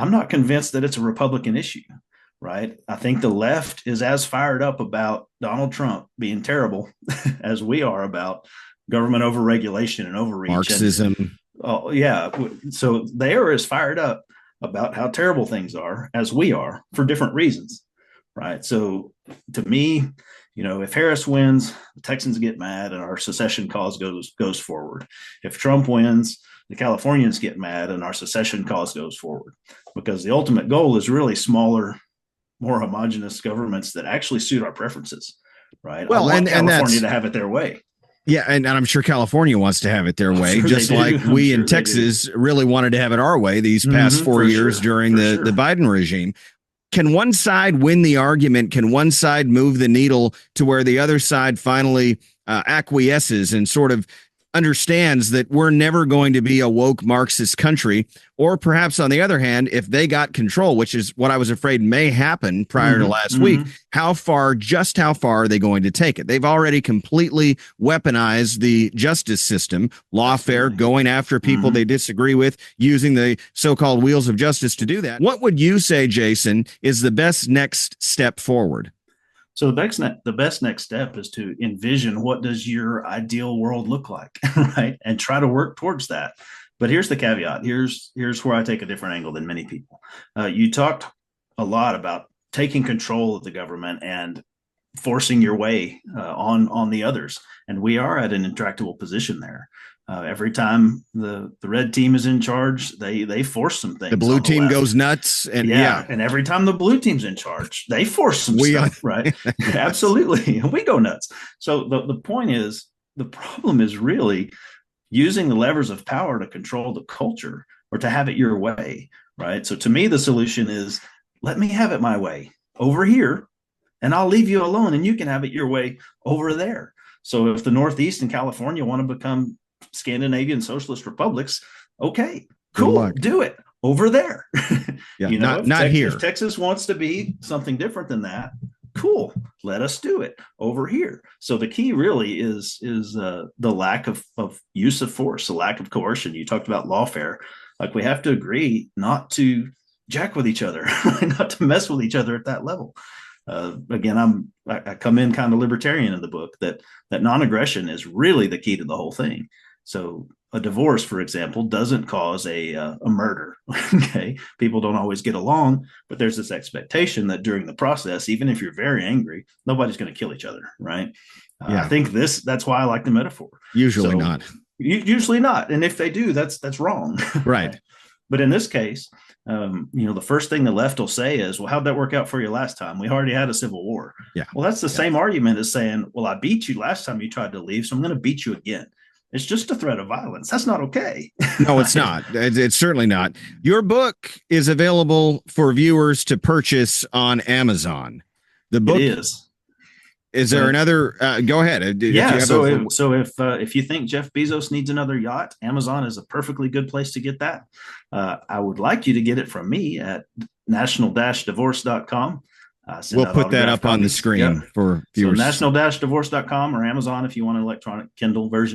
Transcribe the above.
I'm not convinced that it's a Republican issue, right? I think the left is as fired up about Donald Trump being terrible as we are about government overregulation and overreach. Marxism. Oh, yeah. So they are as fired up about how terrible things are as we are for different reasons, right? So to me, if Harris wins, the Texans get mad and our secession cause goes forward. If Trump wins, the Californians get mad and our secession cause goes forward, because the ultimate goal is really smaller, more homogenous governments that actually suit our preferences, right? Well, I want and California to have it their way. Yeah, and I'm sure California wants to have it their way, sure just like we in Texas really wanted to have it our way these past 4 years during the Biden regime. Can one side win the argument? Can one side move the needle to where the other side finally acquiesces and sort of understands that we're never going to be a woke Marxist country? Or perhaps on the other hand, if they got control, which is what I was afraid may happen prior to last week, just how far are they going to take it? They've already completely weaponized the justice system, lawfare, going after people they disagree with, using the so-called wheels of justice to do that. What would you say, Jason, is the best next step forward? So the best next step is to envision what does your ideal world look like, right? And try to work towards that. But here's the caveat. Here's where I take a different angle than many people. You talked a lot about taking control of the government and forcing your way on the others. And we are at an intractable position there. Every time the red team is in charge, they force some things. The blue team goes nuts, and and every time the blue team's in charge, they force some stuff, right? Absolutely, we go nuts. So the point is, the problem is really using the levers of power to control the culture or to have it your way, right? So to me, the solution is let me have it my way over here, and I'll leave you alone, and you can have it your way over there. So if the Northeast and California want to become Scandinavian socialist republics, okay, cool, do it over there. Not here. If Texas wants to be something different than that, cool, let us do it over here. So the key really is the lack of use of force, the lack of coercion. You talked about lawfare. Like, we have to agree not to jack with each other, not to mess with each other at that level. Again, I come in kind of libertarian in the book, that non-aggression is really the key to the whole thing. So a divorce, for example, doesn't cause a murder. Okay, people don't always get along, but there's this expectation that during the process, even if you're very angry, nobody's going to kill each other, right? I think that's why I like the metaphor. Usually not. Usually not, and if they do, that's wrong, right? But in this case, the first thing the left will say is, well, how'd that work out for you last time? We already had a civil war. Yeah. Well, that's the same argument as saying, well, I beat you last time you tried to leave, so I'm going to beat you again. It's just a threat of violence. That's not okay. No, it's not. It's certainly not. Your book is available for viewers to purchase on Amazon. The book is. Is there another? Go ahead. So if you think Jeff Bezos needs another yacht, Amazon is a perfectly good place to get that. I would like you to get it from me at national-divorce.com. We'll put that up on the screen for viewers. So national-divorce.com or Amazon if you want an electronic Kindle version.